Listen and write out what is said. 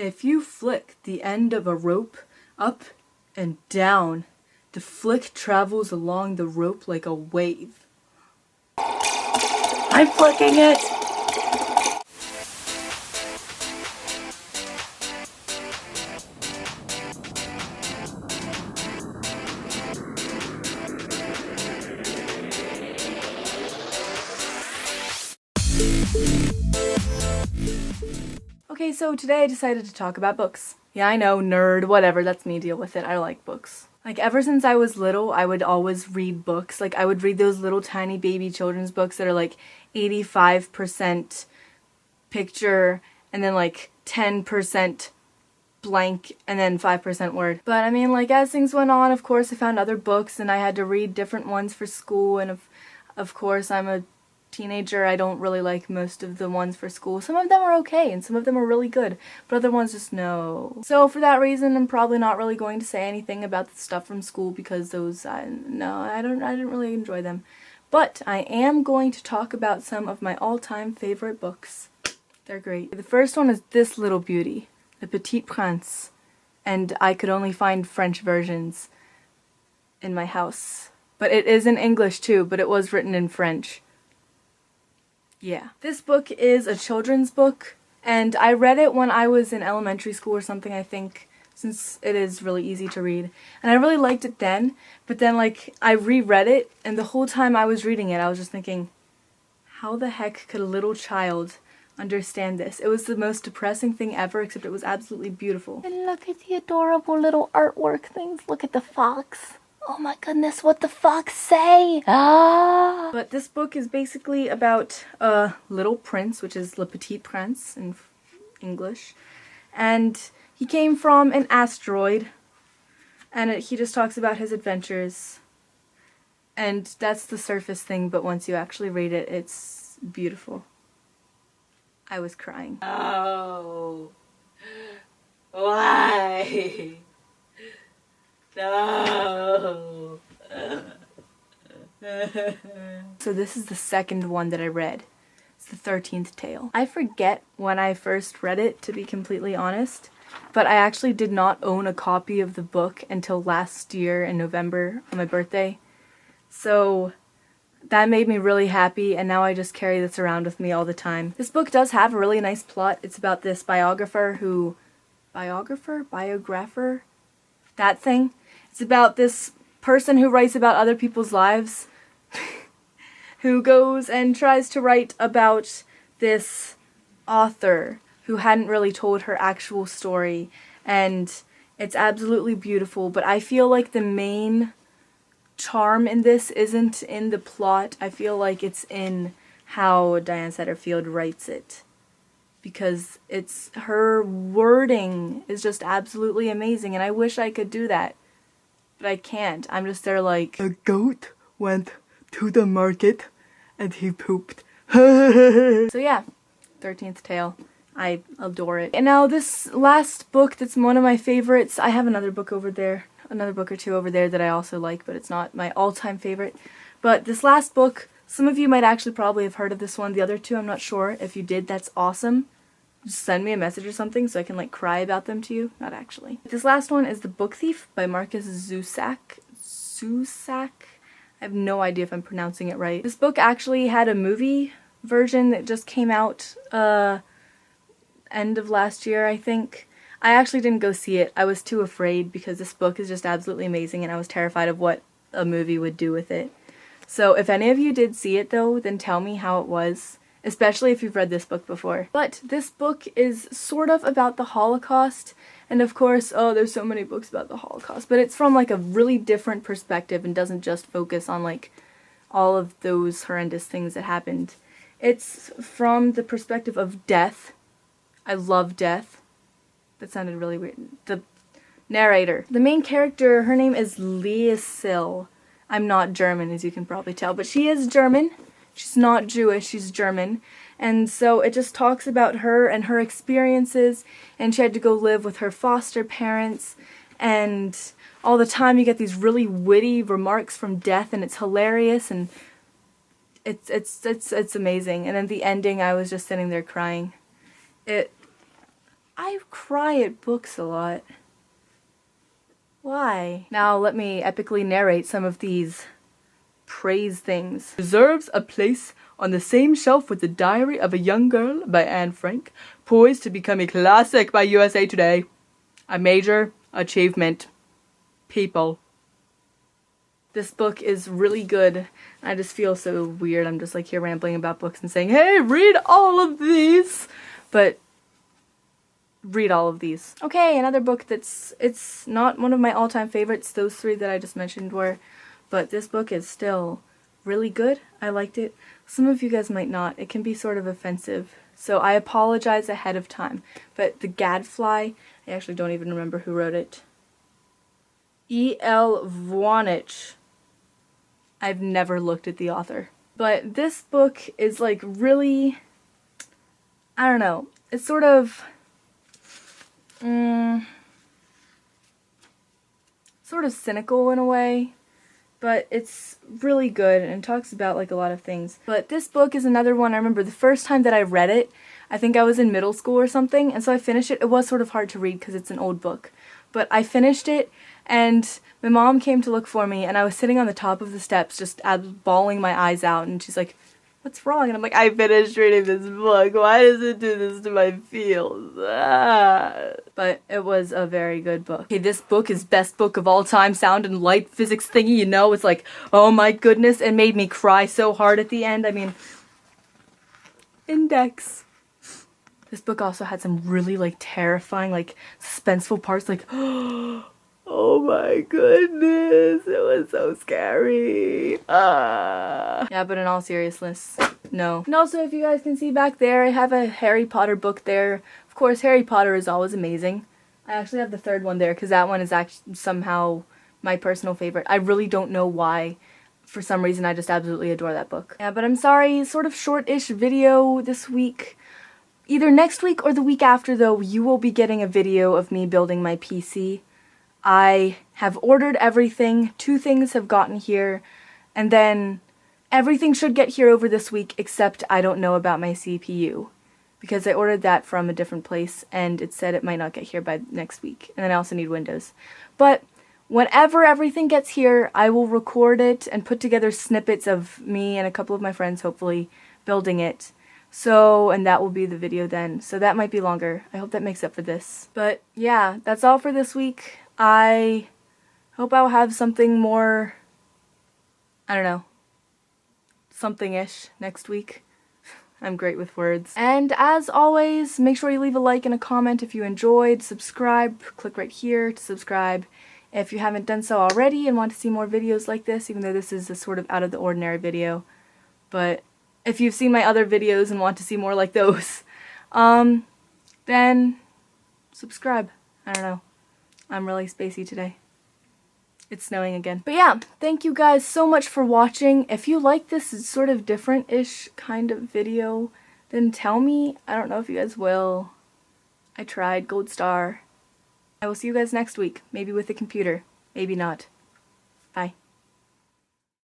If you flick the end of a rope up and down, the flick travels along the rope like a wave. I'm flicking it! Okay, so today I decided to talk about books. Yeah, I know, nerd, whatever, that's me, deal with it. I like books. Like, ever since I was little, I would always read books. Like, I would read those little tiny baby children's books that are like 85% picture and then like 10% blank and then 5% word. But I mean, like, as things went on, of course, I found other books and I had to read different ones for school, and of course, I'm a teenager. I don't really like most of the ones for school. Some of them are okay and some of them are really good, but other ones just no. So for that reason, I'm probably not really going to say anything about the stuff from school because those, no, I didn't really enjoy them. But I am going to talk about some of my all-time favorite books. They're great. The first one is this little beauty, Le Petit Prince, and I could only find French versions in my house. But it is in English too, but it was written in French. Yeah. This book is a children's book, and I read it when I was in elementary school or something, I think, since it is really easy to read. And I really liked it then, but then, like, I reread it, and the whole time I was reading it, I was just thinking, how the heck could a little child understand this? It was the most depressing thing ever, except it was absolutely beautiful. And look at the adorable little artwork things. Look at the fox. Oh my goodness, what the fox say? Ah! But this book is basically about a little prince, which is Le Petit Prince in English. And he came from an asteroid, and he just talks about his adventures. And that's the surface thing, but once you actually read it, it's beautiful. I was crying. Oh. Why? No. So this is the second one that I read. It's the 13th tale. I forget when I first read it, to be completely honest, but I actually did not own a copy of the book until last year in November on my birthday. So that made me really happy, and now I just carry this around with me all the time. This book does have a really nice plot. It's about this biographer who... Biographer? That thing? It's about this person who writes about other people's lives, who goes and tries to write about this author who hadn't really told her actual story, and it's absolutely beautiful, but I feel like the main charm in this isn't in the plot. I feel like it's in how Diane Setterfield writes it, because her wording is just absolutely amazing, and I wish I could do that. But I can't. I'm just there like, a goat went to the market and he pooped. So yeah, 13th tale. I adore it. And now this last book that's one of my favorites, I have another book over there, another book or two over there that I also like, but it's not my all-time favorite. But this last book, some of you might actually probably have heard of this one. The other two, I'm not sure. If you did, that's awesome. Just send me a message or something so I can, like, cry about them to you. Not actually. This last one is The Book Thief by Marcus Zusak. I have no idea if I'm pronouncing it right. This book actually had a movie version that just came out end of last year, I think. I actually didn't go see it. I was too afraid because this book is just absolutely amazing and I was terrified of what a movie would do with it. So if any of you did see it though, then tell me how it was. Especially if you've read this book before. But this book is sort of about the Holocaust, and of course, oh, there's so many books about the Holocaust, but it's from like a really different perspective and doesn't just focus on like all of those horrendous things that happened. It's from the perspective of death. I love death. That sounded really weird. The narrator. The main character, her name is Liesil. I'm not German, as you can probably tell, but she is German. She's not Jewish, she's German, and so it just talks about her and her experiences, and she had to go live with her foster parents, and all the time you get these really witty remarks from death, and it's hilarious, and it's amazing. And then the ending, I was just sitting there crying. I cry at books a lot. Why? Now let me epically narrate some of these praise things. Deserves a place on the same shelf with The Diary of a Young Girl by Anne Frank, poised to become a classic by USA Today. A major achievement. People. This book is really good. I just feel so weird. I'm just like here rambling about books and saying, hey, read all of these! But read all of these. Okay, another book it's not one of my all-time favorites. Those three that I just mentioned were. But this book is still really good. I liked it. Some of you guys might not. It can be sort of offensive. So I apologize ahead of time. But The Gadfly, I actually don't even remember who wrote it. E.L. Voynich. I've never looked at the author. But this book is like really, I don't know, it's sort of, sort of cynical in a way, but it's really good and talks about like a lot of things. But this book is another one. I remember the first time that I read it, I think I was in middle school or something, and so I finished it. It was sort of hard to read because it's an old book, but I finished it, and my mom came to look for me, and I was sitting on the top of the steps just bawling my eyes out, and she's like, what's wrong? And I'm like, I finished reading this book. Why does it do this to my feels? Ah. But it was a very good book. Okay, this book is best book of all time, sound and light physics thingy, you know, it's like, oh my goodness, it made me cry so hard at the end. I mean, Index. This book also had some really like terrifying, like suspenseful parts, like, oh my goodness, it was so scary. Yeah, but in all seriousness, no. And also, if you guys can see back there, I have a Harry Potter book there. Of course, Harry Potter is always amazing. I actually have the third one there because that one is actually somehow my personal favorite. I really don't know why. For some reason, I just absolutely adore that book. Yeah, but I'm sorry, sort of short-ish video this week. Either next week or the week after, though, you will be getting a video of me building my PC. I have ordered everything. 2 things have gotten here. And then everything should get here over this week, except I don't know about my CPU. Because I ordered that from a different place, and it said it might not get here by next week. And then I also need Windows. But whenever everything gets here, I will record it and put together snippets of me and a couple of my friends, hopefully, building it. So, and that will be the video then. So that might be longer. I hope that makes up for this. But yeah, that's all for this week. I hope I'll have something more, I don't know, something-ish next week. I'm great with words. And as always, make sure you leave a like and a comment if you enjoyed. Subscribe. Click right here to subscribe if you haven't done so already and want to see more videos like this, even though this is a sort of out of the ordinary video. But if you've seen my other videos and want to see more like those, then subscribe. I don't know. I'm really spacey today. It's snowing again. But yeah, thank you guys so much for watching. If you like this sort of different-ish kind of video, then tell me. I don't know if you guys will. I tried. Gold star. I will see you guys next week. Maybe with a computer. Maybe not. Bye.